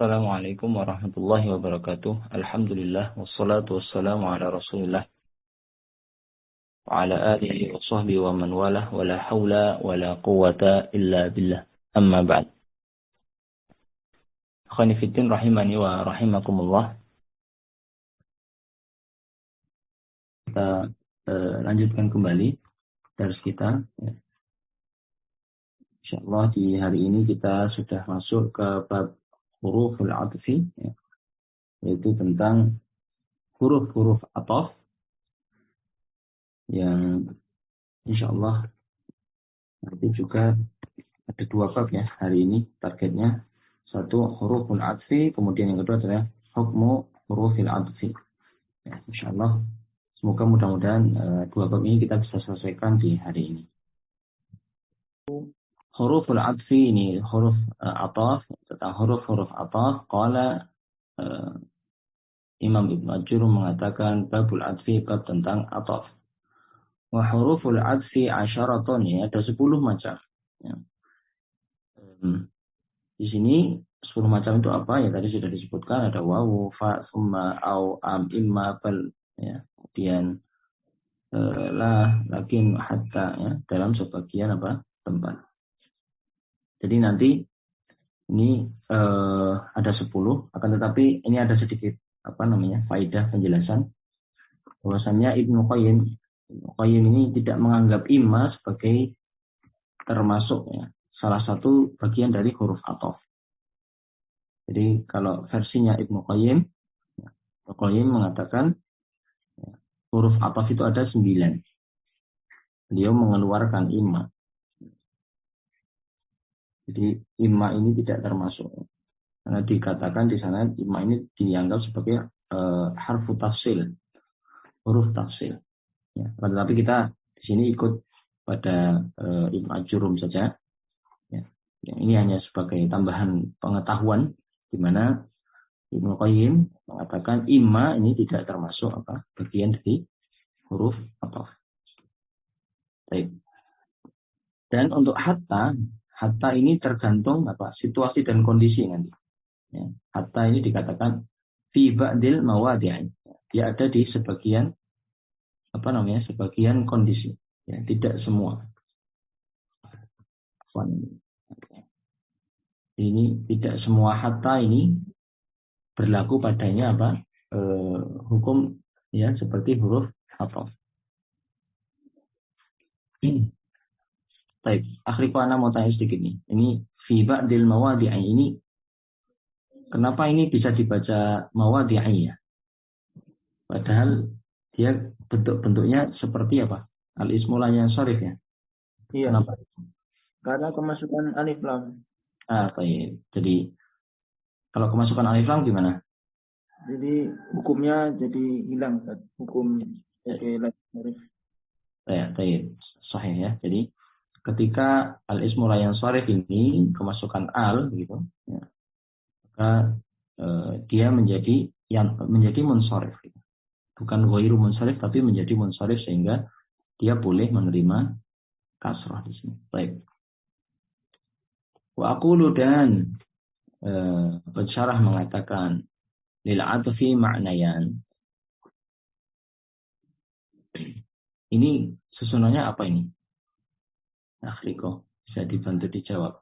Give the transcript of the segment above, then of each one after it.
Assalamualaikum warahmatullahi wabarakatuh. Alhamdulillah wassalatu wassalamu ala Rasulillah wa ala alihi wa sahbihi wa man walah wa la haula wa la quwwata illa billah. Amma ba'd. Akhwani fiddin rahimani wa rahimakumullah. Kita lanjutkan kembali dari kita. Insyaallah di hari ini kita sudah masuk ke bab huruful atfi, yaitu tentang huruf-huruf ataf yang insyaallah nanti juga ada dua bab ya hari ini targetnya. Satu huruful atfi, kemudian yang kedua adalah hukmu hurufil atfi. Ya, insyaallah semoga mudah-mudahan dua bab ini kita bisa selesaikan di hari ini. Huruful atfi ini huruf ataf, tentang huruf-huruf ataf. Qala Imam Ibnu Ajurrum mengatakan babul atfi, bab tentang ataf. Wa huruful atfi asyaratun, ya, ada 10 macam. Ya. Di sini 10 macam itu apa? Ya tadi sudah disebutkan, ada wawu, fa, summa, au, am, imma, bal, ya. Kemudian la, lakin, hatta, ya, dalam sebagian tempat. Jadi nanti ini ada 10, akan tetapi ini ada sedikit faidah penjelasan bahwasannya Ibnu Qayyim ini tidak menganggap imma sebagai termasuk, ya, salah satu bagian dari huruf ataf. Jadi kalau versinya Ibnu Qayyim mengatakan huruf ataf itu ada 9. Beliau mengeluarkan imma. Jadi imma ini tidak termasuk. Karena dikatakan di sana imma ini dianggap sebagai harfu tafsil, huruf tafsil. Ya, tetapi kita di sini ikut pada Ibnu Ajurrum saja. Ya, yang ini hanya sebagai tambahan pengetahuan, di mana Ibnu Qayyim mengatakan imma ini tidak termasuk bagian dari huruf ataf. Baik. Dan untuk hatta ini tergantung situasi dan kondisi nanti. Ya, hatta ini dikatakan fi ba'dil mawadi'. Dia ada di sebagian sebagian kondisi, ya, tidak semua. Ini tidak semua hatta ini berlaku padanya hukum, ya, seperti huruf ataf. Baik, akhirnya ana mau tanya sedikit nih. Ini fi ba'dil mawadi' ini kenapa ini bisa dibaca mawadi' ya? Padahal dia bentuknya seperti apa? Al-ismul yang syarif, ya. Iya. Kenapa? Karena kemasukan alif lam. Baik. Jadi kalau kemasukan alif lam gimana? Jadi hukumnya jadi hilang, hukum sebagai syarif. Baik. Sahih, ya. Jadi ketika al-ismul yang syarif ini kemasukan al gitu, ya, maka dia menjadi munsharif, gitu. Bukan ghairu munsharif tapi menjadi munsharif sehingga dia boleh menerima kasrah di sini. Baik. Wa aqulu, dan pensyarah mengatakan lil atfi ma'nayan. Ini susunannya apa ini? Akhriko, bisa dibantu dijawab.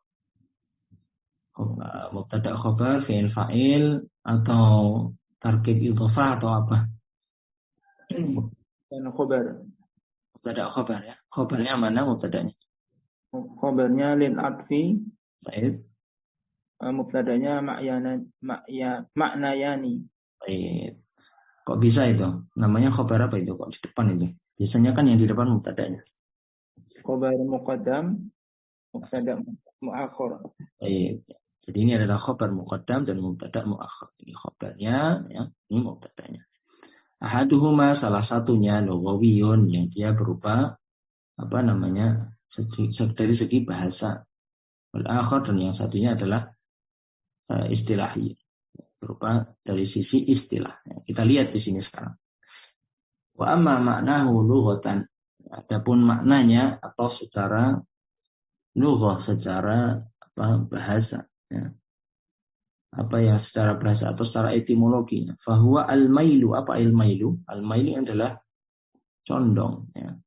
Mubtada khabar, fi'il fa'il, atau tarkib idhofah, atau apa? Dan khabar. Mubtada khabar, ya. Khabarnya mana mubtadanya? Khabarnya lil atfi. Baik. Mubtadanya ma'nayani. Baik. Kok bisa itu? Namanya khabar apa itu? Kok di depan itu? Biasanya kan yang di depan mubtadanya. Khabar muqaddam, mubtada muakhir. Baik. Jadi ini adalah khabar muqaddam dan mubtada muakhir. Ini khabarnya, ya. Ini mubtadanya. Ahaduhuma, salah satunya lughawiyun, yang dia berupa dari segi bahasa. Wal akhar, dan yang satunya adalah istilahi, berupa dari sisi istilah. Kita lihat di sini sekarang. Wa amma ma'nahu lughatan, adapun maknanya atau secara lughah, secara bahasa, ya. apa yang secara bahasa atau secara etimologi. Fahuwa al-mailu. Apa al-mailu? Al-mailu adalah condong. Ya.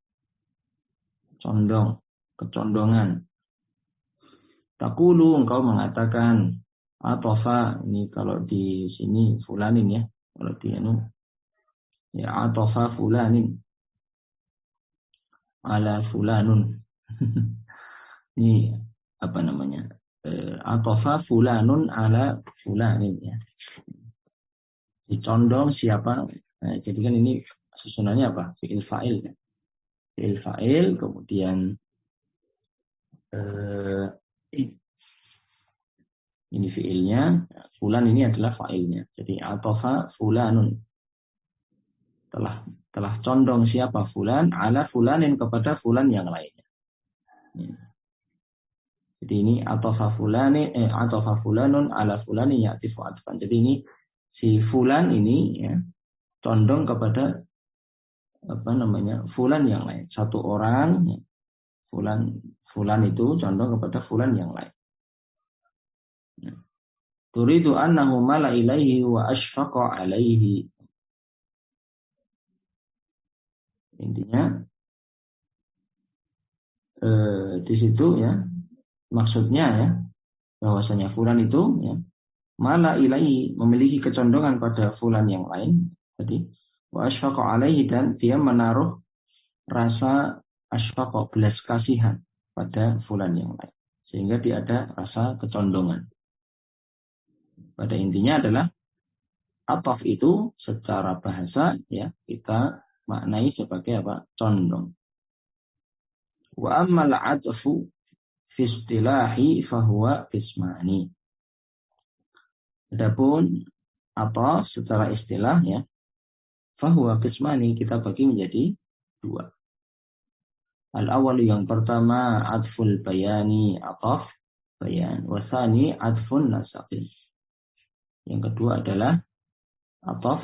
Condong. Kecondongan. Takulu engkau mengatakan atofa. Ini kalau di sini fulanin ya. Kalau di ya atofa fulanin. Ala fulanun. Ini apa namanya? Atofa fulanun ala fulanin ya. Dicondong siapa? Nah, jadi kan ini susunannya apa? Fi'il fa'il. Ya. Fi'il fa'il, kemudian ini fi'ilnya, fulan ini adalah fa'ilnya. Jadi atofa fulanun. Telah condong siapa fulan ala fulanin kepada fulan yang lainnya. Ya. Jadi ini atofa fulanun ala fulanin ya'tifu atfan. Jadi ini si fulan ini ya, condong kepada apa namanya fulan yang lain. Satu orang ya, fulan itu condong kepada fulan yang lain. Ya. Turidu annahu mala ilaihi wa ashfaqa alaihi. Intinya di situ ya maksudnya ya bahwasanya fulan itu ya mala ilaihi memiliki kecondongan pada fulan yang lain. Jadi wa ashfaqa alaihi dan dia menaruh rasa ashfaqa belas kasihan pada fulan yang lain sehingga dia ada rasa kecondongan. Pada intinya adalah ataf itu secara bahasa ya kita maknai sebagai apa? Condong. Wa ammal atfu fi istilahi fahuwa qismani. Adapun ataf secara istilah ya fahuwa qismani kita bagi menjadi dua. Al-awwal yang pertama atful bayani ataf bayan, wasani atfun nasaqin. Yang kedua adalah ataf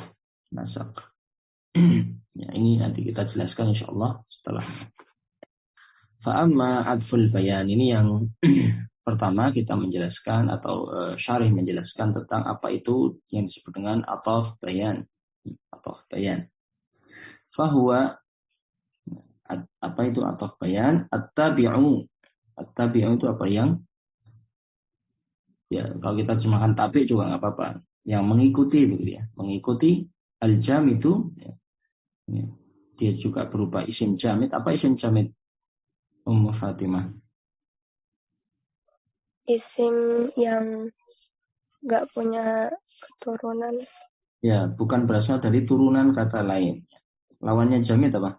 nasaq. Ya, ini nanti kita jelaskan insyaallah setelah. Fa'amma atful bayan ini yang pertama kita menjelaskan atau syarih menjelaskan tentang apa itu yang disebut dengan ataf bayan. Ataf bayan. Fahuwa apa itu ataf bayan? At-tabi'u. At-tabi'u itu apa yang ya kalau kita terjemahkan tabi juga nggak apa-apa. Yang mengikuti begitu ya. Mengikuti al-jam itu ya. Dia juga berupa isim jamid. Apa isim jamid? Ummu Fatimah. Isim yang nggak punya keturunan. Ya, bukan berasal dari turunan kata lain. Lawannya jamid apa?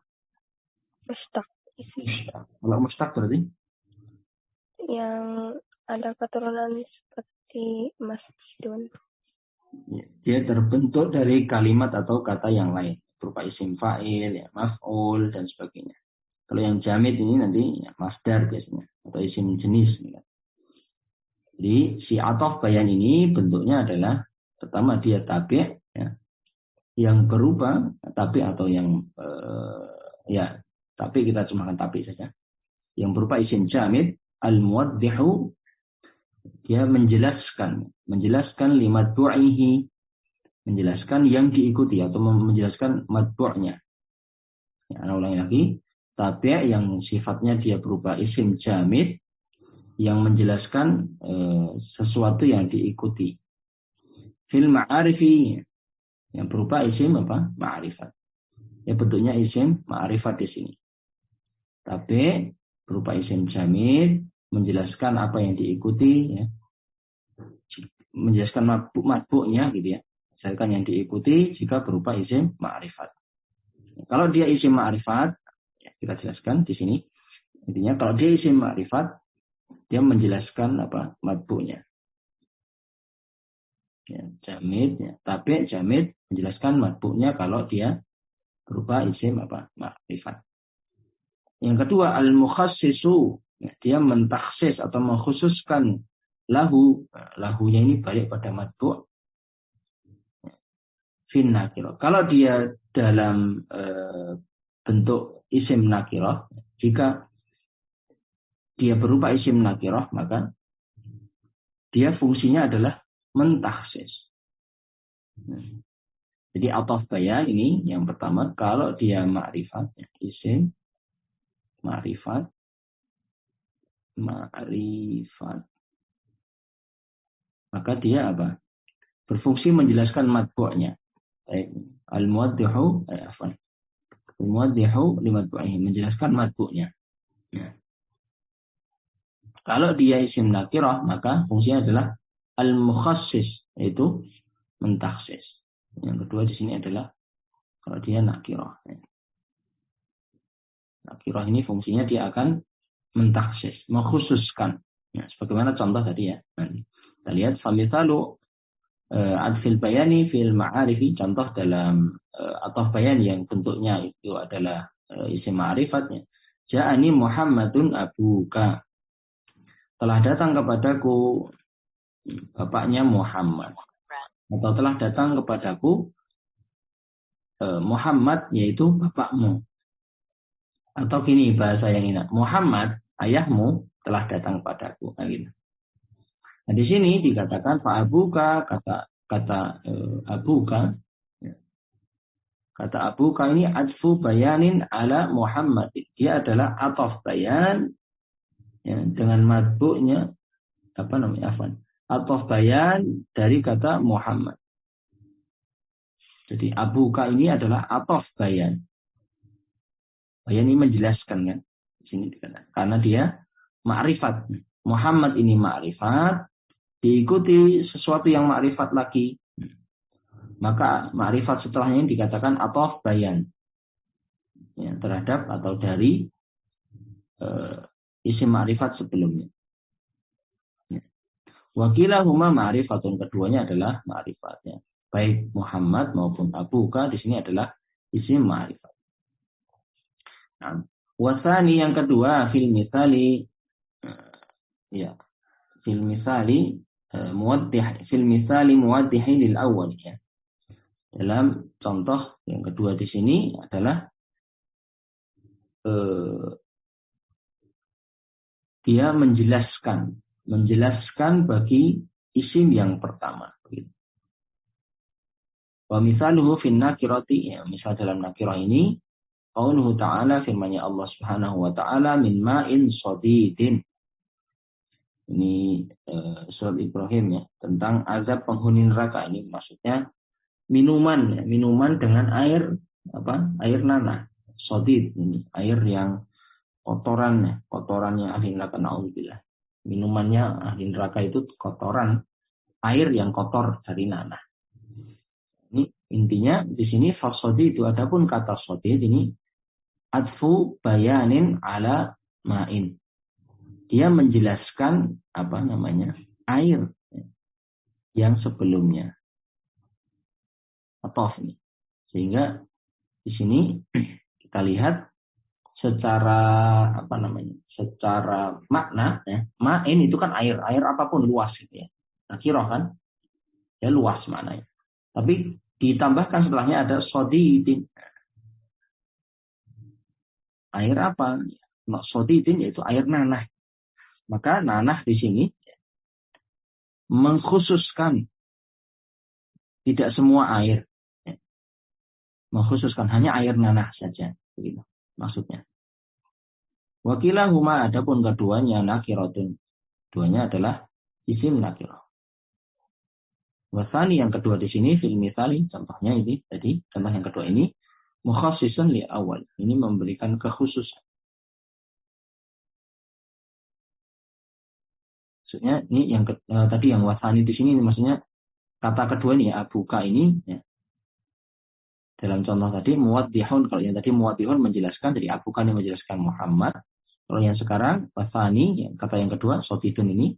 Mustaq. Kalau mustaq berarti? Yang ada keturunan seperti masjidun. Ya, dia terbentuk dari kalimat atau kata yang lain. Berupa isim fa'il, ya, maf'ul, dan sebagainya. Kalau yang jamid ini nanti ya, masdar biasanya. Atau isim jenis. Ya. Jadi si ataf bayan ini bentuknya adalah pertama dia tabi' ya, yang berupa tabi' atau yang ya tapi kita cuma tabi' saja. Yang berupa isim jamid al-muwaddihu dia menjelaskan limatbu'ihi, menjelaskan yang diikuti atau menjelaskan matbu'nya. Ya, ulangi lagi, tabi' yang sifatnya dia berupa isim jamid yang menjelaskan sesuatu yang diikuti. Fil ma'arifi yang berupa isim apa? Ma'rifat. Ya bentuknya isim ma'rifat di sini. Tapi berupa isim jamid menjelaskan apa yang diikuti ya. Menjelaskan matbu'nya gitu ya. Misalkan yang diikuti jika berupa isim ma'rifat. Kalau dia isim ma'rifat, ya kita jelaskan di sini. Intinya kalau dia isim ma'rifat, dia menjelaskan apa? Matbu'nya. Ya, jamid ya. Tapi jamid menjelaskan matbu'nya kalau dia berupa isim apa? Ma'rifat. Yang kedua al-mukhassisu, ya, dia mentaksis atau mengkhususkan lahu. Lahunya ini balik pada matbu' fin nakirah. Kalau dia dalam bentuk isim nakirah, jika dia berupa isim nakirah, maka dia fungsinya adalah mentaksis. Jadi ataf bayan ini yang pertama, kalau dia ma'rifat, isim ma'rifat, maka dia apa? Berfungsi menjelaskan matbu'nya. Al-muwaddihu al-muwaddihu limatbu'ihi, menjelaskan matbu'nya. Ya. Kalau dia isim nakirah, maka fungsinya adalah al-mukhassis, yaitu mentaksis. Yang kedua di sini adalah kalau dia nakirah. Nakirah ini fungsinya dia akan mentaksis, mengkhususkan. Ya, sebagaimana contoh tadi ya. Kita lihat famisalu adfil bayani fil ma'arifi, contoh dalam ataf bayan yang bentuknya itu adalah isim ma'rifatnya. Ja'ani Muhammadun abuka. Telah datang kepadaku bapaknya Muhammad. Atau telah datang kepadaku Muhammad, yaitu bapakmu. Atau gini bahasa yang ini, Muhammad, ayahmu telah datang kepadaku. Nah, gitu. Nah, di sini dikatakan fa'abuka, kata abuka. Kata abuka ini adfu bayanin ala Muhammad. Dia adalah ataf bayan ya, dengan matbu'nya ataf bayan dari kata Muhammad. Jadi abuka ini adalah ataf bayan. Bayan ini menjelaskan kan. Di sini dikatakan karena dia ma'rifat. Muhammad ini ma'rifat, diikuti sesuatu yang ma'rifat lagi. Maka ma'rifat setelahnya ini dikatakan ataf bayan. Ya, terhadap atau dari isim ma'rifat sebelumnya. Ya. Wakilahuma ma'rifatun, keduanya adalah ma'rifatnya. Baik Muhammad maupun abuka di sini adalah isim ma'rifat. Nah, wasani yang kedua fil misali muwaddihi lil awwal ya. Dalam contoh yang kedua di sini adalah dia menjelaskan bagi isim yang pertama. Wa misaluhu fin nakirati, ya, misal dalam nakirah ini qauluhu ta'ala, firman-Nya Allah Subhanahu wa taala, min ma'in shadidin. Ini surat Ibrahim ya, tentang azab penghuni neraka. Ini maksudnya minuman ya, minuman dengan air air nanah. Shadid ini air yang kotorannya ahli neraka, naudzubillah. Minumannya ahli neraka itu kotoran, air yang kotor dari nanah. Ini intinya di sini fasodi itu, adapun kata sodid ini adfu bayanin ala ma'in. Dia menjelaskan air yang sebelumnya. Ataf ini. Sehingga di sini kita lihat secara secara makna ya, ma'in itu kan air apapun luas gitu ya. Nakirah kan ya luas maknanya. Tapi ditambahkan setelahnya ada sodidin. Air apa? Sodidin yaitu air nanah. Maka nanah di sini mengkhususkan tidak semua air. Mengkhususkan hanya air nanah saja. Begitu maksudnya. Wakilahuma, adapun keduanya nakiratun. Keduanya adalah isim nakirah. Wasani yang kedua di sini fil misali, contohnya ini tadi, contoh yang kedua ini mukhassisun li awal. Ini memberikan kekhususan. Maksudnya ini yang tadi yang wasani di sini, maksudnya kata kedua ini abuka ini ya. Dalam contoh tadi muwaddihun, kalau yang tadi muwaddihun menjelaskan, jadi abuka ini menjelaskan Muhammad. Kalau yang sekarang wasani, ya, kata yang kedua sotidun ini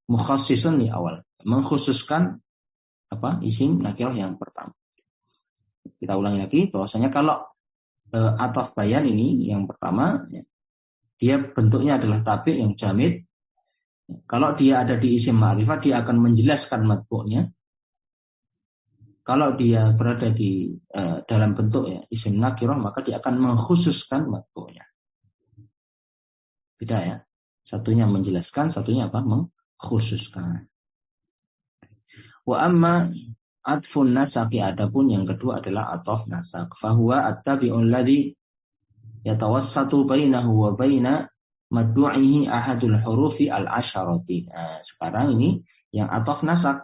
mukhassisun li awal, mengkhususkan isim nakirah yang pertama. Kita ulangi lagi bahwasanya kalau ataf bayan ini yang pertama ya, dia bentuknya adalah tabi yang jamid. Kalau dia ada di isim ma'rifat, dia akan menjelaskan matbu'nya. Kalau dia berada di dalam bentuk ya isim nakirah, maka dia akan mengkhususkan matbu'nya. Beda ya. Satunya menjelaskan, satunya mengkhususkan. Wa amma atfun nasaqi, adapun yang kedua adalah ataf nasaq. Fahuwa at-tabi'un ladzi yatawassatu bainahu wa baina maddu'ihi ahadul hurufi al-asyarati. Nah, sekarang ini yang ataf nasaq.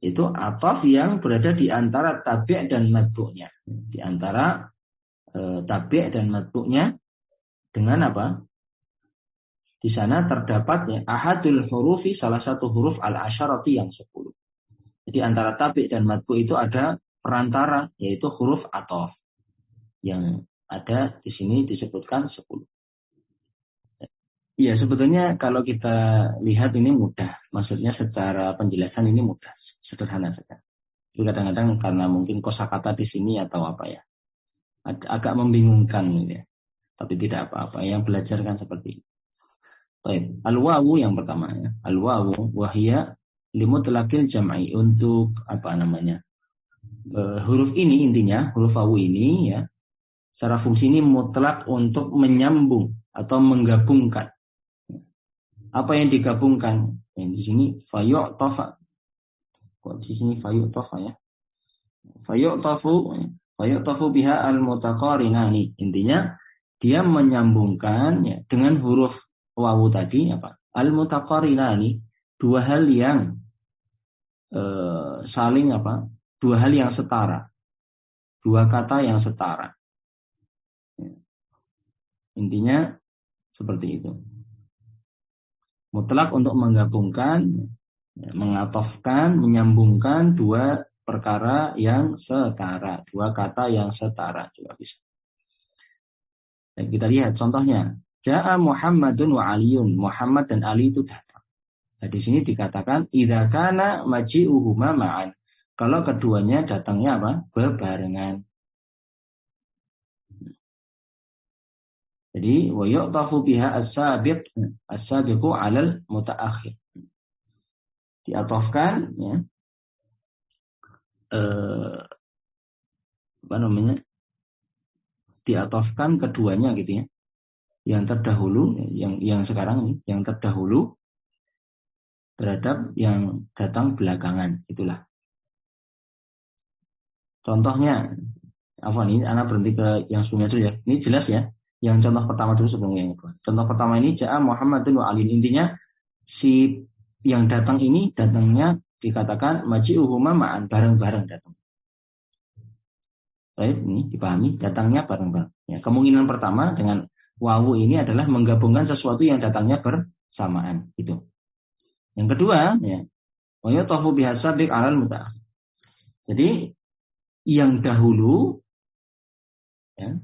Itu ataf yang berada di antara tabi' dan maddu'nya. Di antara tabi' dan maddu'nya dengan apa? Di sana terdapat ya, ahadul hurufi, salah satu huruf al-asyarati yang 10. Jadi antara tabi' dan madbu' itu ada perantara, yaitu huruf ataf. Yang ada di sini disebutkan 10. Ya, sebetulnya kalau kita lihat ini mudah. Maksudnya secara penjelasan ini mudah. Sederhana saja. Tapi kadang-kadang karena mungkin kosakata di sini atau apa ya. Agak membingungkan ya. Tapi tidak apa-apa. Yang belajar kan seperti ini. Baik, al-wawu yang pertama ya. Al-wawu wahia limutlaqil jam'i, untuk apa namanya? Huruf ini intinya, huruf wawu ini ya. Secara fungsi ini mutlak untuk menyambung atau menggabungkan. Apa yang digabungkan? Yang di sini fayu'tafa. Kok di sini fayu'tafa ya? Fayu'tafu biha al-mutaqarinani. Intinya dia menyambungkan ya, dengan huruf wawu tadi apa? Al-mutaqarinani, dua hal yang saling apa? Dua hal yang setara. Dua kata yang setara. Ya. Intinya seperti itu. Mutlak untuk menggabungkan, ya, mengatofkan, menyambungkan dua perkara yang setara, dua kata yang setara juga bisa. Dan kita lihat contohnya. Ja'a Muhammadun wa Aliyun. Muhammad dan Ali itu datang. Nah, di sini dikatakan idza kana maji'uhuma ma'an. Kalau keduanya datangnya apa? Bebarengan. Jadi wa yu'tafu biha as-sabiqu 'alal mutaakhir. Diatofkan ya. Apa namanya? Diatofkan keduanya gitu ya. Yang terdahulu, yang sekarang ini, yang terdahulu terhadap yang datang belakangan, itulah. Contohnya, ini anak berhenti ke yang sebelumnya dulu ya. Ini jelas ya. Yang contoh pertama dulu sebelum yang kedua. Contoh pertama ini Ja'a Muhammadun wa Ali. Intinya si yang datang ini datangnya dikatakan maji'uhuma ma'an, bareng-bareng datang. Baik, ini dipahami, datangnya bareng-bareng. Ya, kemungkinan pertama dengan wawu ini adalah menggabungkan sesuatu yang datangnya bersamaan, gitu. Yang kedua, ya, wa yatafu bihasabiq 'alal mutaakhir. Jadi yang dahulu ya,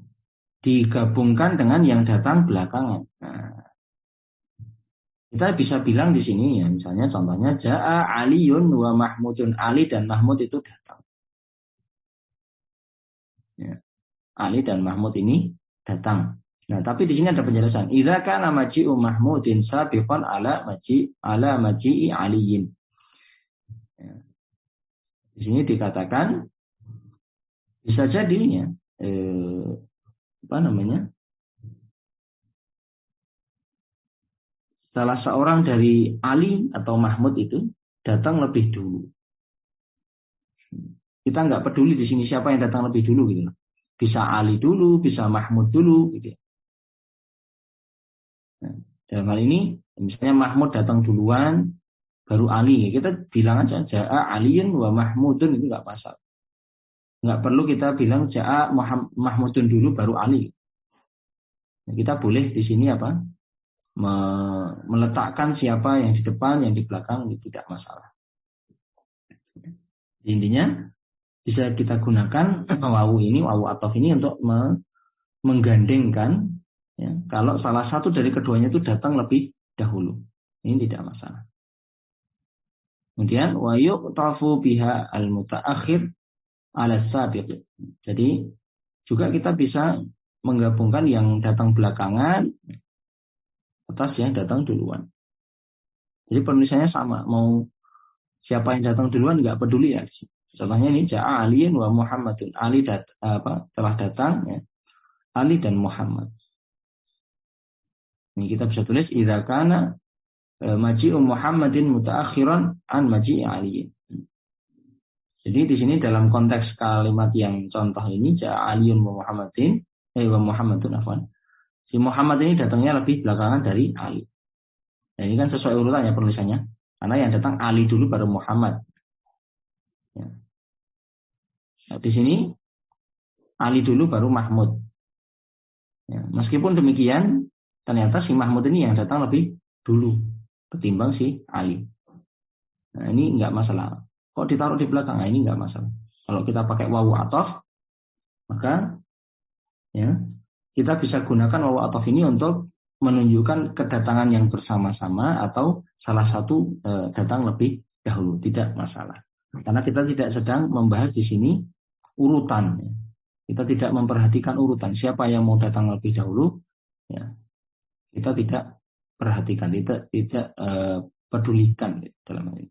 digabungkan dengan yang datang belakangan. Nah, kita bisa bilang di sini ya, misalnya contohnya Ja'a Aliyun wa Mahmudun. Ali dan Mahmud itu datang. Ya. Ali dan Mahmud ini datang. Nah, tapi di sini ada penjelasan. Idza kana maji'u Mahmudin sabiqan ala maji'i Aliyin. Ya. Di sini dikatakan bisa jadi ya, salah seorang dari Ali atau Mahmud itu datang lebih dulu. Kita nggak peduli di sini siapa yang datang lebih dulu gitu. Bisa Ali dulu, bisa Mahmud dulu gitu. Nah, dalam hal ini misalnya Mahmud datang duluan baru Ali, kita bilang aja Ja'a Aliyun wa Mahmudun, itu nggak masalah. Nggak perlu kita bilang Ja'a Mahmudun dulu baru Ali. Nah, kita boleh di sini apa? Meletakkan siapa yang di depan, yang di belakang, itu tidak masalah. Intinya bisa kita gunakan wawu ini, wawu ataf ini untuk menggandengkan ya, kalau salah satu dari keduanya itu datang lebih dahulu. Ini tidak masalah. Kemudian wa yuqtafu biha al-mutaakhir 'ala sabiq. Jadi juga kita bisa menggabungkan yang datang belakangan atas yang datang duluan. Jadi penulisannya sama, mau siapa yang datang duluan nggak peduli ya. Contohnya ini Ja'a Aliyin wa Muhammadun. Ali telah datang ya. Ali dan Muhammad. Ini kita bisa tulis idza kana maji'u Muhammadin mutaakhiran an maji'i Aliyin. Jadi di sini dalam konteks kalimat yang contoh ini ja'a Aliun wa Muhammadin, wa Muhammadun afwan. Si Muhammad ini datangnya lebih belakangan dari Ali. Nah, ini kan sesuai urutannya penulisannya. Karena yang datang Ali dulu baru Muhammad. Ya. Nah, di sini Ali dulu baru Mahmud. Ya. Meskipun demikian, ternyata si Mahmud ini yang datang lebih dulu ketimbang si Ali. Nah, ini enggak masalah. Kok ditaruh di belakang? Nah, ini enggak masalah. Kalau kita pakai wawu ataf, maka ya kita bisa gunakan wawu ataf ini untuk menunjukkan kedatangan yang bersama-sama atau salah satu datang lebih dahulu, tidak masalah. Karena kita tidak sedang membahas di sini urutan. Kita tidak memperhatikan urutan siapa yang mau datang lebih dahulu. Ya, kita tidak perhatikan, tidak pedulikan dalam hal ini.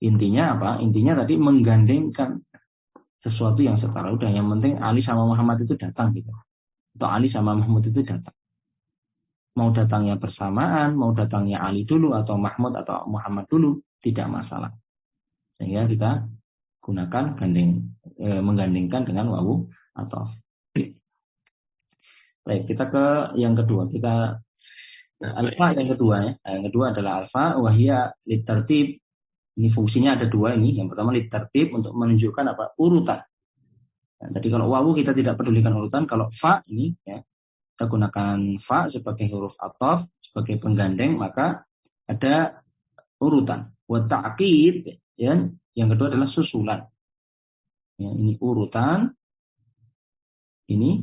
Intinya apa? Intinya tadi menggandengkan sesuatu yang setara. Udah, yang penting Ali sama Muhammad itu datang gitu. Atau Ali sama Mahmud itu datang. Mau datangnya bersamaan, mau datangnya Ali dulu atau Mahmud atau Muhammad dulu, tidak masalah. Sehingga kita gunakan menggandengkan dengan wawu atau. Baik, kita ke yang kedua. Kita alfa yang kedua ya. Yang kedua adalah alfa wahia litartib. Ini fungsinya ada dua ini. Yang pertama litartib untuk menunjukkan apa? Urutan. Nah, jadi kalau wawu kita tidak pedulikan urutan. Kalau fa ini ya, kita gunakan fa sebagai huruf ataf, sebagai penggandeng, maka ada urutan. Wa ta'qib ya. Yang kedua adalah susulan. Ya, ini urutan. Ini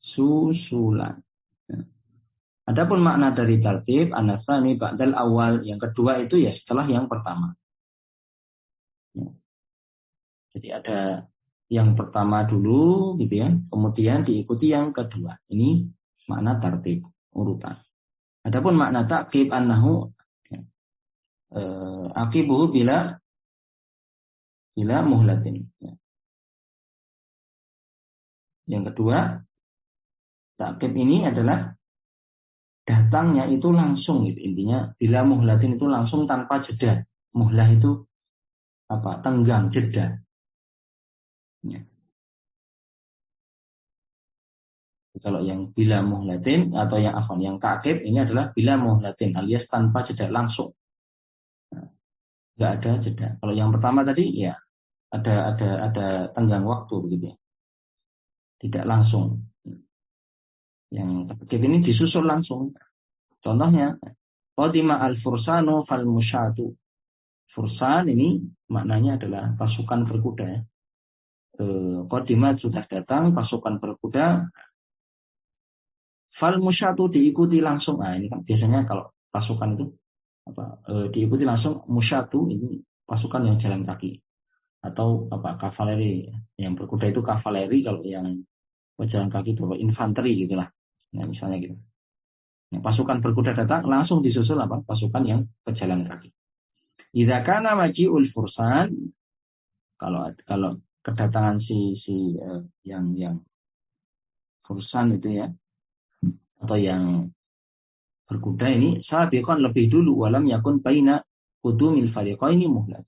susulan. Ya. Adapun makna dari tartib anasani ba'dal awal, yang kedua itu ya setelah yang pertama. Ya. Jadi ada yang pertama dulu gitu ya, kemudian diikuti yang kedua. Ini makna tartib, urutan. Adapun makna ta'qib annahu ya, aqibuhu bila muhlatin. Ya. Yang kedua, ta'qib ini adalah datangnya itu langsung gitu. Intinya bila muhlatin itu langsung tanpa jeda. Muhlah itu apa? Tenggang, jeda. Ya. Kalau yang bila muhlatin atau yang afwan, yang ta'qib ini adalah bila muhlatin alias tanpa jeda, langsung. Nah, enggak ada jeda. Kalau yang pertama tadi ya ada tenggang waktu begitu ya. Tidak langsung. Yang ta'qib ini disusul langsung. Contohnya qadima al-fursanu fal musyatu. Fursan ini maknanya adalah pasukan berkuda ya. Qadima sudah datang pasukan berkuda. Fal musyatu diikuti langsung. Nah, ini kan biasanya kalau pasukan itu apa diikuti langsung, musyatu ini pasukan yang jalan kaki atau apa kavaleri. Yang berkuda itu kavaleri, kalau yang pejalan kaki itu infanteri gitulah. Nah, misalnya gitu. Nah, pasukan berkuda datang langsung disusul apa? Pasukan yang pejalan kaki. Idza kana maji'ul fursan, kalau kedatangan yang fursan itu ya, atau yang berkuda ini sabiqan lebih dulu, walam yakun baina qudumil fariqaini muhlat.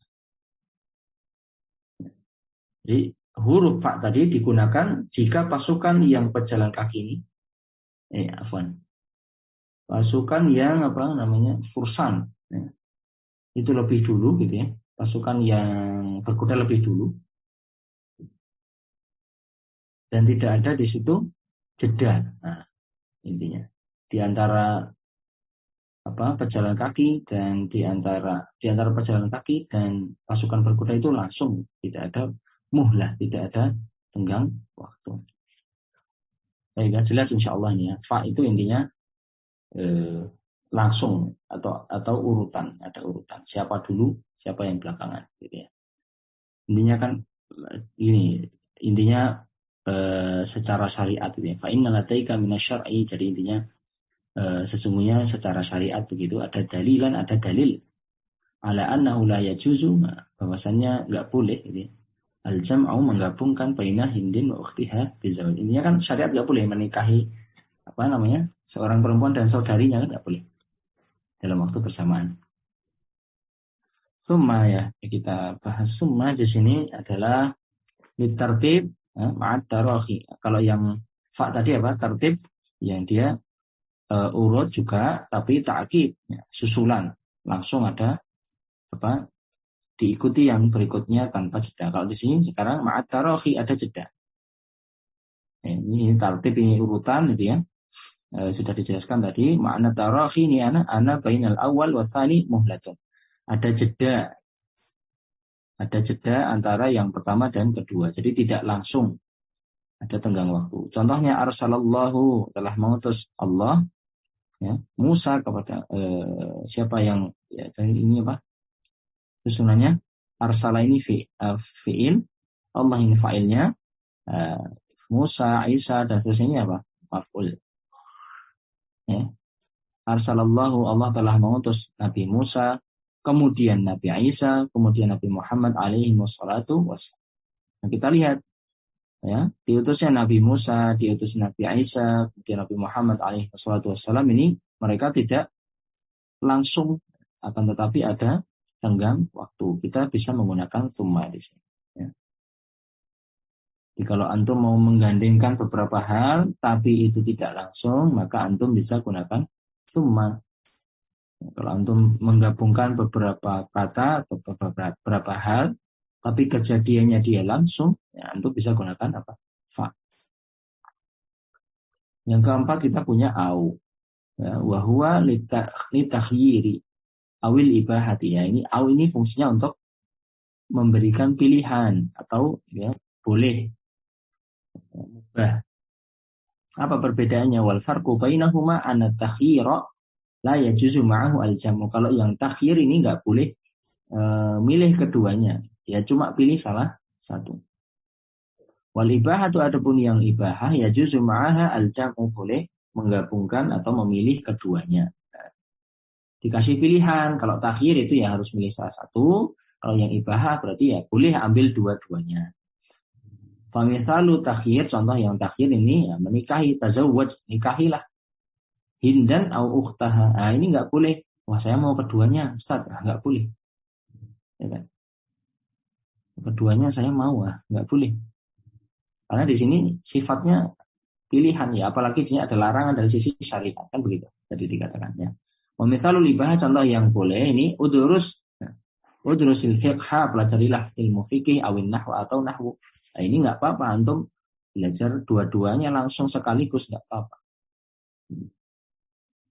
Jadi huruf fa tadi digunakan jika pasukan yang pejalan kaki ini pasukan yang fursan ya, itu lebih dulu gitu ya, pasukan yang berkuda lebih dulu, dan tidak ada di situ jeda. Nah, intinya di antara pejalan kaki dan di antara pejalan kaki dan pasukan berkuda itu langsung, tidak ada muhlah, tidak ada tenggang waktu. Baik, jelas insyaallah ini ya. Fa itu intinya langsung atau urutan, ada urutan. Siapa dulu, siapa yang belakangan gitu ya. Intinya kan ini intinya secara syariat gitu ya. Fa inna lataika minasyar'i, jadi intinya sesungguhnya secara syariat begitu ada dalilan, ada dalil ala annahu la yajuzu, bahwasannya enggak boleh gitu ya. Al-jam'u menggabungkan baina hindin wa ukhtiha bizawj. Intinya kan syariat enggak boleh menikahi seorang perempuan dan saudarinya, kan enggak boleh dalam waktu bersamaan. Summa ya, kita bahas summa di sini adalah litartib ma'at tarahi. Kalau yang fa tadi apa? Tertib yang dia urut juga tapi ta'kid, ya, susulan. Langsung ada apa? Diikuti yang berikutnya tanpa jeda. Kalau di sini sekarang ma'at tarahi ada jeda. Ini tertib, ini urutan gitu ya. Sudah dijelaskan tadi makna tarahi ini ana bainal awal wa tsani muhlatun. Ada jeda antara yang pertama dan kedua. Jadi tidak langsung ada tenggang waktu. Contohnya arsalallahu, telah mengutus Allah ya, Musa kepada siapa yang ya, ini apa? Susunannya arsala ini fi'il, Allah ini fa'ilnya, Musa, Isa dan seterusnya apa? Maf'ul. Ya. Arsalallahu, Allah telah mengutus Nabi Musa, kemudian Nabi Isa, kemudian Nabi Muhammad alaihi wassalatu wassalam. Nah, kita lihat ya, diutusnya Nabi Musa, diutus Nabi Isa, kemudian Nabi Muhammad alaihi wassalatu wassalam, ini mereka tidak langsung, akan tetapi ada tenggang waktu. Kita bisa menggunakan summa di sini. Ya. Jadi kalau antum mau menggandengkan beberapa hal, tapi itu tidak langsung, maka antum bisa gunakan summa. Kalau antum menggabungkan beberapa kata atau beberapa hal, tapi kejadiannya dia langsung, ya antum bisa gunakan apa? Fa. Yang keempat kita punya au. Ya, wahwa litakhyiri awil ibahati. Ya, ini au ini fungsinya untuk memberikan pilihan atau ya boleh. Mubah. Apa perbedaannya? Wal farqu bainahuma anna takhyira la yajuzu ma'ahu al-jamu. Kalau yang takhir ini enggak boleh milih keduanya. Ya cuma pilih salah satu. Wal ibahatu adapun yang ibahah yajuzu ma'aha al-jamu, boleh menggabungkan atau memilih keduanya. Nah, dikasih pilihan. Kalau takhir itu ya harus milih salah satu. Kalau yang ibahah berarti ya boleh ambil dua-duanya. Famisalu takhir, contoh yang takhir ini ya, menikahi, tazawwaj, nikahilah. Hindan au ukhtaha. Nah, ini enggak boleh. Wah, saya mau keduanya, Ustaz. Enggak boleh. Ya kan? Keduanya saya mau, enggak boleh. Karena di sini sifatnya pilihan ya, apalagi ini ada larangan dari sisi syariat, kan begitu. Jadi dikatakan ya. Misalul ibah, contoh yang boleh ini udrusil fiqha, pelajarilah ilmu fikih awin nahwu atau nahwu. Nah, ini enggak apa-apa antum belajar dua-duanya langsung sekaligus, enggak apa-apa.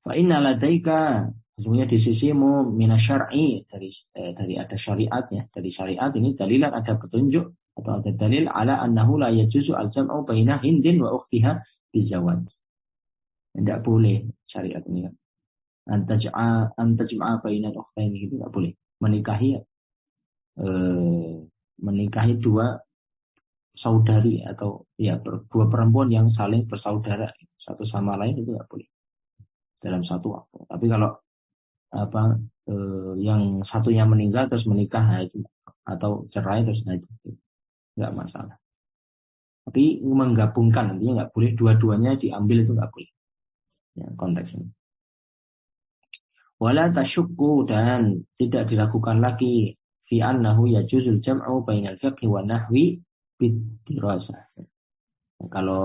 Fa inna ladaika, sesungguhnya di sisimu minasyar'i, dari ada syariatnya, dari syariat ini dalilan, ada petunjuk atau ada dalil ala annahu la yajuzu al-jam'u baina hindin wa ukhtiha bizawaj. Tidak boleh syariat ini kan. Antajma'a baina ukhtaini, itu tidak boleh. Menikahi dua saudari atau ya dua perempuan yang saling bersaudara satu sama lain, itu tidak boleh dalam satu waktu. Tapi kalau yang satunya meninggal terus menikah itu, atau cerai terus itu nggak masalah. Tapi menggabungkan nantinya nggak boleh, dua-duanya diambil itu nggak boleh. Ya, konteks ini. Wala tasyukku, dan tidak diragukan lagi fi annahu yajuzul jam'u bainal fiqhi wa nahwi bidirasah. Kalau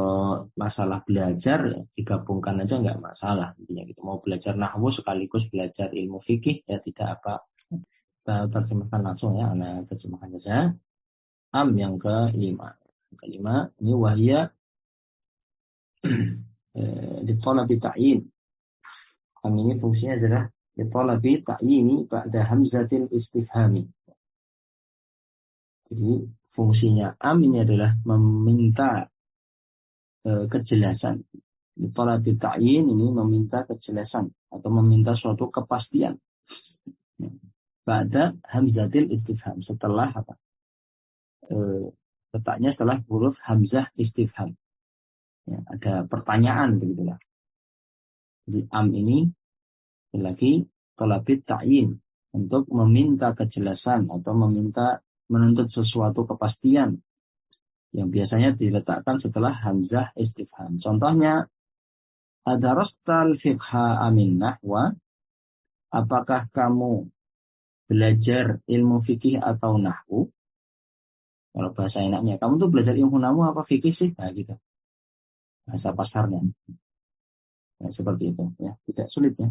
masalah belajar ya, digabungkan aja nggak masalah. Intinya gitu. Mau belajar nahwu sekaligus belajar ilmu fikih ya tidak apa. Kita terjemahkan langsung ya, anak terjemahkan saja. Yang kelima. Ini wahya ditolabi ta'yin. Ini fungsinya adalah ditolabi ta'yini ba'da hamzatil istifhami. Jadi fungsinya ini adalah meminta kejelasan. Ditolabi ta'yin ini meminta kejelasan atau meminta suatu kepastian. Ba'da hamzatil istifham, setelah apa? Letaknya setelah huruf hamzah istifham. Ya, ada pertanyaan begitulah. Jadi ini lagi tolabit ta'yin, untuk meminta kejelasan atau menuntut sesuatu kepastian yang biasanya diletakkan setelah hamzah istifham. Contohnya adarastal fiqha amin nahwa, apakah kamu belajar ilmu fikih atau nahwu, kalau bahasa enaknya, kamu tuh belajar ilmu nahwu apa fikih sih? Nah gitu, bahasa pasarnya. Ya, seperti itu, ya tidak sulit ya.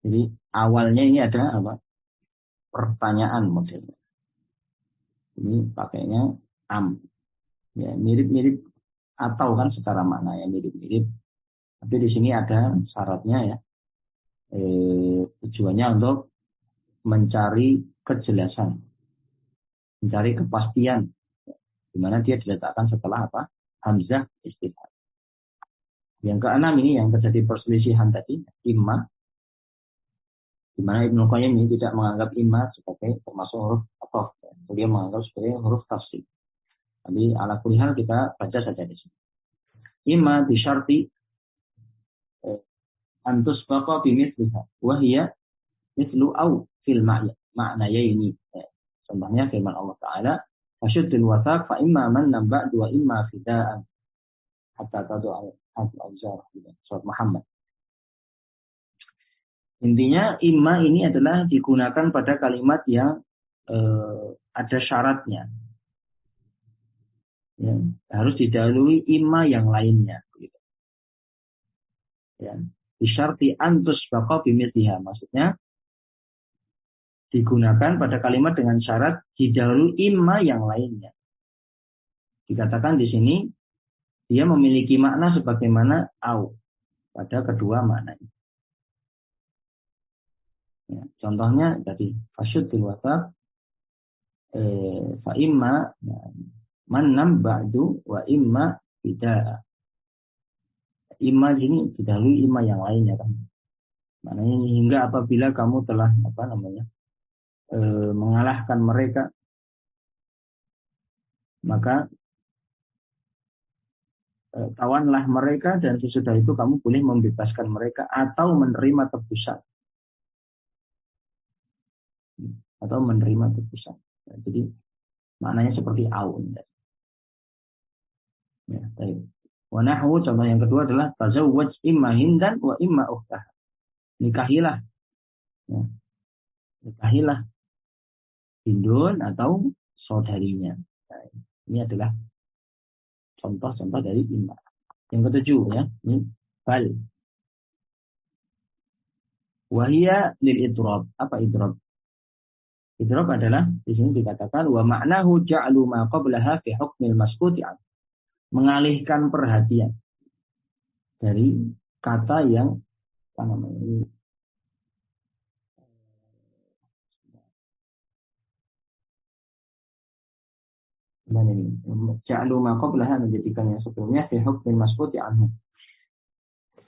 Jadi awalnya ini ada apa? Pertanyaan modelnya. Ini pakainya am, ya mirip-mirip atau kan secara makna ya mirip-mirip. Tapi di sini ada syaratnya ya. Tujuannya untuk mencari kejelasan, mencari kepastian, di mana dia diletakkan setelah apa? Hamzah istifham. Yang keenam ini yang terjadi perselisihan tadi, imma, di mana Ibnu Qayyim ini tidak menganggap imma sebagai termasuk huruf athof, dia menganggap sebagai huruf tafsir. Tapi ala kulli hal kita baca saja di sini. Imma bisyarti antus baqa bimithliha wa hiya mithlu au fil ma'nayaini. Contohnya firman Allah Ta'ala, fasyuddil wathaq fa imma mannan ba'du wa imma fida'an hatta tadu'a al-awzar. Surat Muhammad. Intinya imma ini adalah digunakan pada kalimat yang ada syaratnya. Ya, harus didahului imma yang lainnya. Gitu. Ya. Bisyarti antus baqa bimithliha, maksudnya digunakan pada kalimat dengan syarat didahului imma yang lainnya. Dikatakan di sini dia memiliki makna sebagaimana au pada kedua maknanya. Ya, contohnya tadi fasyuddil wathaq fa imma mannam ba'du wa imma bida'a. Imma ini didahului imma yang lainnya kan. Maknanya hingga apabila kamu telah mengalahkan mereka, maka tawanlah mereka dan sesudah itu kamu boleh membebaskan mereka atau menerima tebusan. Atau menerima tebusan. Ya, jadi maknanya seperti au. Ya, baik. Wa nahwu, contoh yang kedua adalah tazawwaj imma hindan wa imma ukhtah. Nikahilah. Ya. Nikahilah Hindun atau saudarinya. Nah, ini adalah contoh-contoh dari imma. Yang ketujuh ya, ini bal. Wahia lil idrab. Apa idrab? Idrab adalah di sini dikatakan wa ma'nahu ja'lu ma qablaha fi hukmil maskuti an. Mengalihkan perhatian dari kata yang ja'lu ma qablaha, menjadikan yang sebelumnya fi hukmil maskuti anhu.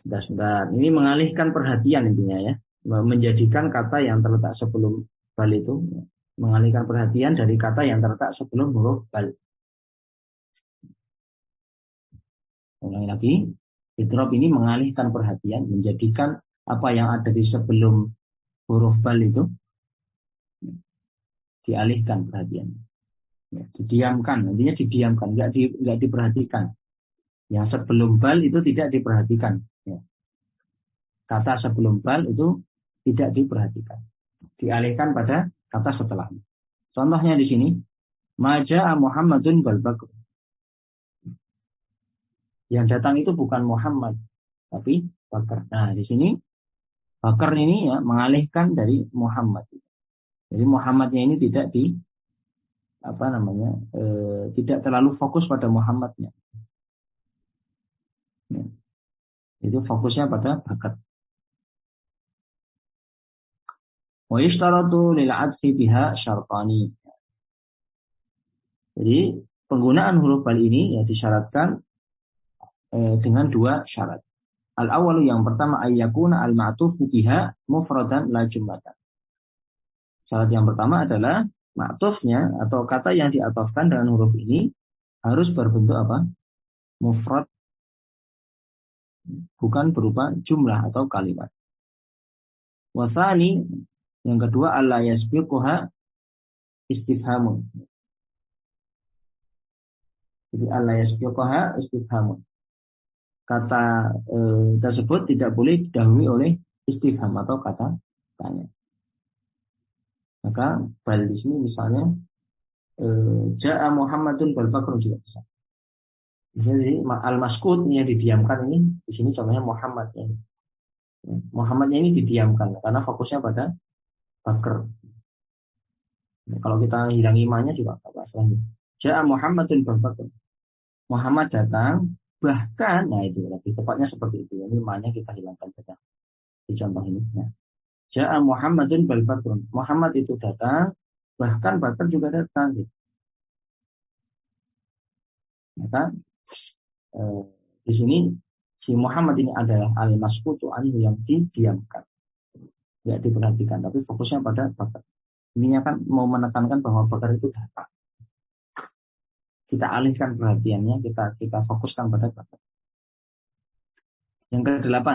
Sebentar. Ini mengalihkan perhatian intinya ya, menjadikan kata yang terletak sebelum bal itu, mengalihkan perhatian dari kata yang terletak sebelum huruf bal. Ulangi lagi, idrab ini mengalihkan perhatian, menjadikan apa yang ada di sebelum huruf bal itu dialihkan perhatian, ya, didiamkan, intinya didiamkan, nggak diperhatikan. Yang sebelum bal itu tidak diperhatikan. Ya. Kata sebelum bal itu tidak diperhatikan, dialihkan pada kata setelahnya. Contohnya di sini, maja'a Muhammadun bal Bakr. Yang datang itu bukan Muhammad, tapi Bakar. Nah, di sini Bakar ini ya mengalihkan dari Muhammad. Jadi Muhammadnya ini tidak tidak terlalu fokus pada Muhammadnya. Ya. Itu fokusnya pada Bakar. Wa yashtaratu lil 'atsfi biha syartani. Jadi penggunaan huruf bal ini ya disyaratkan dengan dua syarat. Al-awwalu, yang pertama, ayyakuna al-ma'tufu biha mufradan la jumlatan. Syarat yang pertama adalah ma'tufnya atau kata yang diatofkan dengan huruf ini harus berbentuk apa? Mufrad, bukan berupa jumlah atau kalimat. Wasani, yang kedua, alla yasbiquha istifhamun. Jadi alla yasbiquha istifhamun. Kata tersebut tidak boleh didahului oleh istifham atau kata tanya. Maka bal di sini misalnya ja'a Muhammadun bal Bakrun juga bisa. Jadi al-maskut yang didiamkan ini di sini contohnya Muhammadnya. Muhammadnya ini didiamkan karena fokusnya pada Bakr. Kalau kita hilang imannya juga nggak masalah. Ja'a Muhammadun bal Bakrun. Muhammad datang, bahkan, nah itu lebih tepatnya seperti itu. Ini imannya kita hilangkan saja. Di contoh ini. Ya. Ja'a Muhammadun bal Bakrun. Muhammad itu datang, bahkan Bakr juga datang. Gitu. Maka di sini si Muhammad ini adalah al-maskutu anhu yang didiamkan, tidak diperhatikan, tapi fokusnya pada Bakar. Ini kan mau menekankan bahwa Bakar itu datang. Kita alihkan perhatiannya, kita fokuskan pada Bakar. Yang ke-8,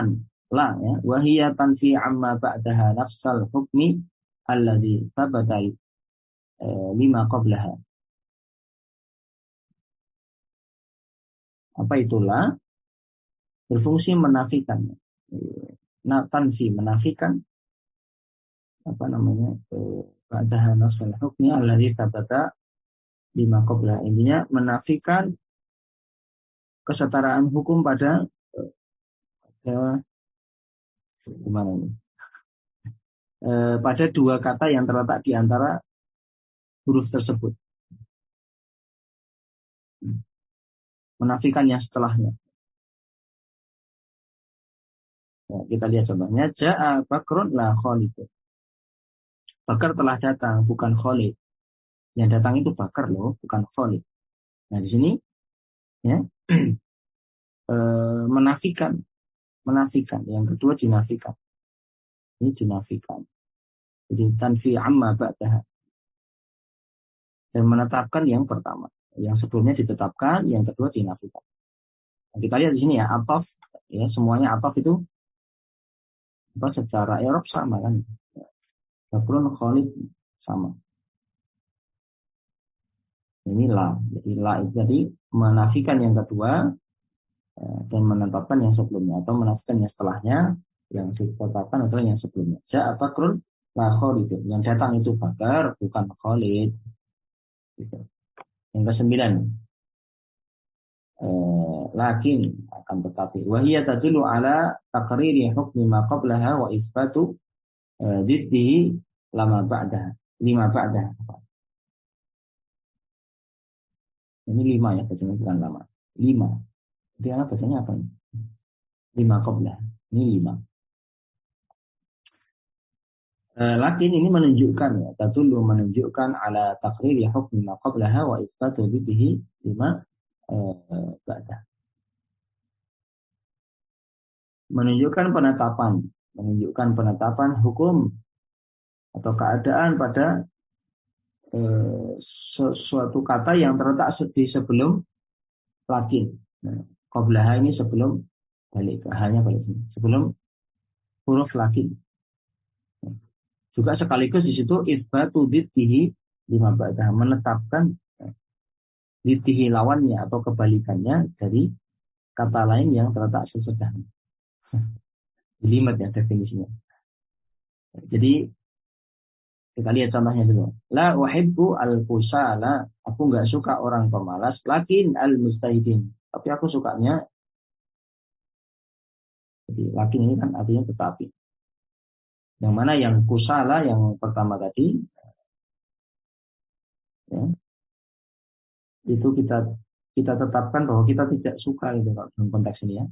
la ya, wahiyya tanfi amma ba'daha nafsal hukmi alladhi thabata lima qablaha. Apa itulah? Berfungsi menafikan. Tanfi menafikan apa namanya? Ba'daha nafsal hukmi alladhi thabata lima qablaha. Intinya menafikan kesetaraan hukum pada gimana ini? Pada dua kata yang terletak di antara huruf tersebut. Menafikan yang setelahnya. Ya, kita lihat contohnya. Ja'a Bakrun la Khalid. Bakar telah datang, bukan Khalid. Yang datang itu Bakar loh, bukan Khalid. Nah di sini ya menafikan. Yang kedua dinafikan. Ini dinafikan. Jadi tanfi amma ba'daha. Dan menetapkan yang pertama. Yang sebelumnya ditetapkan, yang kedua dinafikan. Nah, kita lihat di sini ya, ataf ya, semuanya ataf itu apa secara Arab sama kan. Bakrun Khalid sama. Ini la. Jadi la itu jadi menafikan yang kedua dan menetapkan yang sebelumnya atau menafikan yang setelahnya, yang ditetapkan adalah yang sebelumnya. Ja'a Bakrun la Khalid. Yang datang itu Bakar bukan Khalid. Gitu. Yang ke-9 lakin akan tetapi wahiyya tadullu ala taqriri hukmi ma qablaha wa isbatu diddihi lima ba'daha. Ini 5 ya, bacanya bukan lama. 5. Jadi bacanya apa ini? 5 qablaha. Ini 5. Lakin ini menunjukkan ya, tadullu menunjukkan ala taqriri hukmi ma qablaha wa isbatu diddihi lima ba'daha. Menunjukkan penetapan hukum atau keadaan pada suatu kata yang terletak di sebelum lakin. Nah, qablaha ini sebelum balik, hanya balik sini. Sebelum huruf lakin. Juga sekaligus di situ isbatu diddihi lima ba'daha, menetapkan diddihi lawannya atau kebalikannya dari kata lain yang terletak sesudahnya. Jelimet ya definisinya. Jadi kita lihat contohnya dulu. La uhibbu al-kusala. Aku nggak suka orang pemalas. Lakin al-mustahidin. Tapi aku sukanya. Jadi lakin ini kan artinya tetapi. Yang mana yang kusala yang pertama tadi. Ya, itu kita tetapkan bahwa kita tidak suka itu dalam konteks ini ya.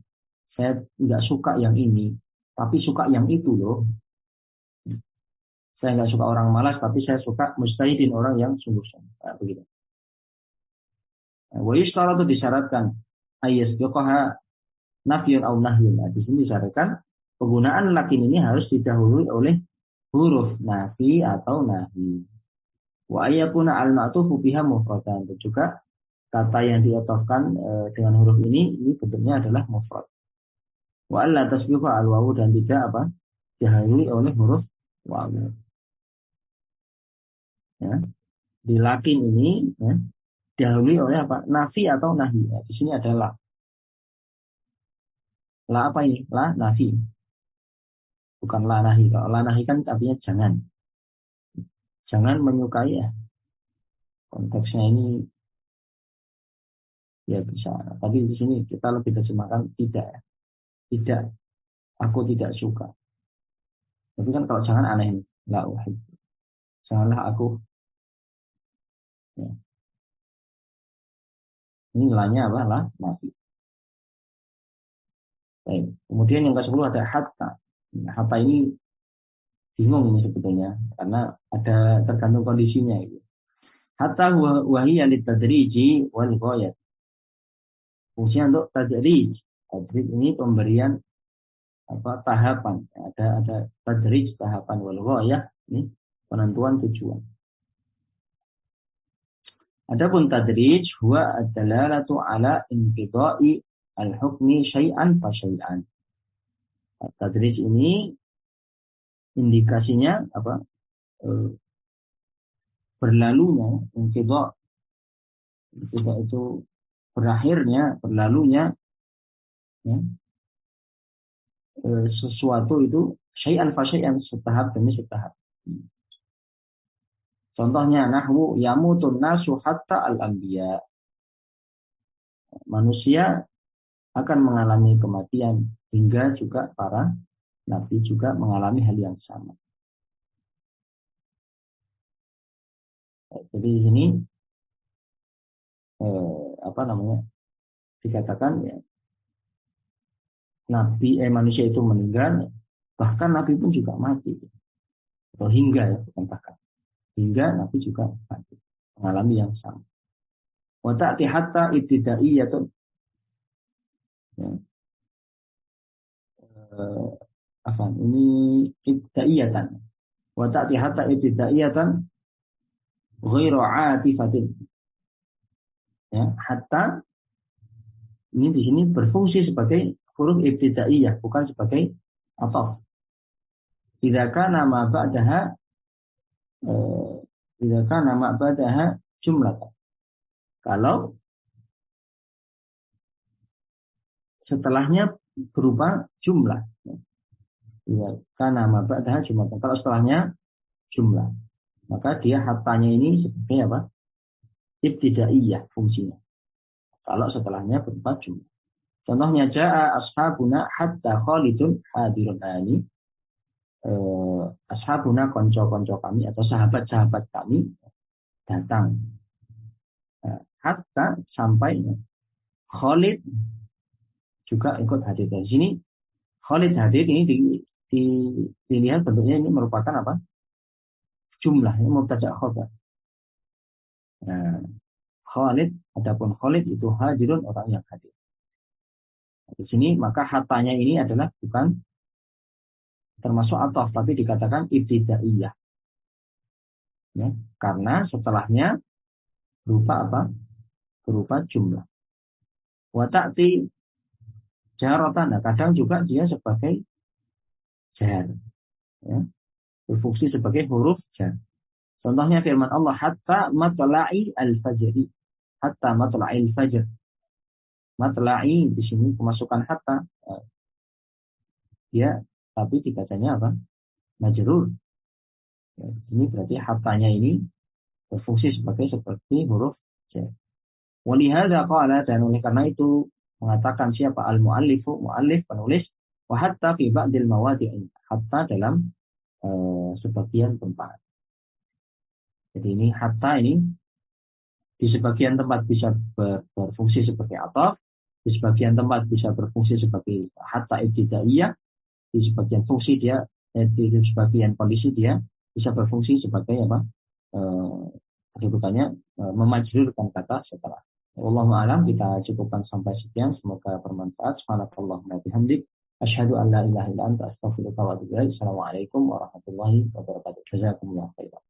Saya nggak suka yang ini. Tapi suka yang itu loh. Saya nggak suka orang malas, tapi saya suka mustahidin, orang yang sungguh-sungguh. Nah, begitu. Wa yustaratu disyaratkan ayyasbiqaha nafyun aw nahyun. Nah, di sini disyaratkan penggunaan lakin ini harus didahului oleh huruf nafi atau nahi. Wa ayyakuna al-ma'tufu biha mufradan. Dan juga kata yang diatofkan dengan huruf ini bentuknya adalah mufrad. Wa alla tasbiqa al-wawu dan tidak apa? Didahului oleh huruf wawu. Ya. Di lakin ini ya, didahului oleh apa? Nafi atau nahi. Ya, di sini ada la. La apa ini? La nafi. Bukan la nahi. Kalau la nahi kan artinya jangan. Jangan menyukai ya. Konteksnya ini ya bisa. Tapi di sini kita lebih terjemahkan tidak ya. Tidak. Aku tidak suka. Tapi kan kalau jangan aneh nih. La uhib. Janganlah aku. Ya. Ini nilainya apa? Lah nafi. Baik. Kemudian yang ke-10 ada hatta. Nah, hatta ini bingung ini sebetulnya. Karena ada tergantung kondisinya. Gitu. Hatta wahiyya litadriji wal ghayat. Fungsinya untuk tadrij. Tadrij ini pemberian tahapan. Ada tadrij tahapan wal ghayah ini penentuan tujuan. Adapun tadrij huwa ad-dalalatu ala inqidai al-hukmi syai'an fa syai'an. Tadrij ini indikasinya berlalunya inqida itu berakhirnya, berlalunya ya, sesuatu itu syai'an fa syai'an, setahap demi setahap. Contohnya nahwu yamutun nasu hatta al-anbiya. Manusia akan mengalami kematian hingga juga para nabi juga mengalami hal yang sama. Jadi di sini dikatakan ya manusia itu meninggal, bahkan nabi pun juga mati. Atau hingga ya, bukan bahkan. Hingga nabi juga mati, mengalami yang sama. Wa ta'ti hatta ibtidaiyatun. Ya. Ini ibtidaiyatan. Wa ta'ti hatta ibtidaiyatan ghairu 'atifatin. Ya, hatta ini di sini berfungsi sebagai huruf ibtidaiyah, bukan sebagai ataf. Idza kana ma ba'daha jumlah. Kalau setelahnya berupa jumlah. Idza kana ma ba'daha jumlah. Kalau setelahnya jumlah, maka dia hattanya ini sebagai apa? Ibtidaiyah fungsinya. Kalau setelahnya berupa jumlah. Contohnya jaa ashabuna hatta Khalidun hadirun ani. Ashabuna konco-konco kami atau sahabat-sahabat kami datang. Hatta sampai Khalid juga ikut hadir. Dari sini Khalid hadir ini dilihat bentuknya ini merupakan apa? Jumlahnya mubtada khabar. Khalid, adapun Khalid itu hadirun, orang yang hadir. Di sini maka hatanya ini adalah bukan termasuk ataf, tapi dikatakan ibtidaiyah. Ya, karena setelahnya berupa apa? Berupa jumlah. Wa ta'ti jaratan. Nah, kadang juga dia sebagai jar. Ya, berfungsi sebagai huruf jar. Contohnya firman Allah hatta matla'i al-fajri. Hatta matla'il fajr. Matla'i di sini kemasukan hatta. Ya, tapi dibacanya apa? Majrur. Ya, ini berarti hattanya ini berfungsi seperti huruf jar. Walihada qala, dan oleh karena itu mengatakan siapa al-muallifu, muallif penulis, wa hatta fi ba'dil mawadi'i, hatta dalam sebagian tempat. Jadi ini hatta ini di sebagian tempat bisa berfungsi sebagai ataf, di sebagian tempat bisa berfungsi sebagai hatta ibtidaiyah, di sebagian fungsi dia di sebagian kondisi dia bisa berfungsi sebagai apa? Kedudukannya memajrurkan kata setelah. Wallahu a'lam, kita cukupkan sampai sekian, semoga bermanfaat. Subhanakallahumma wa bihamdik, asyhadu an la ilaha illa anta, astaghfiruka wa atubu ilaik. Assalamualaikum warahmatullahi wabarakatuh. Jazakumullahu khairan.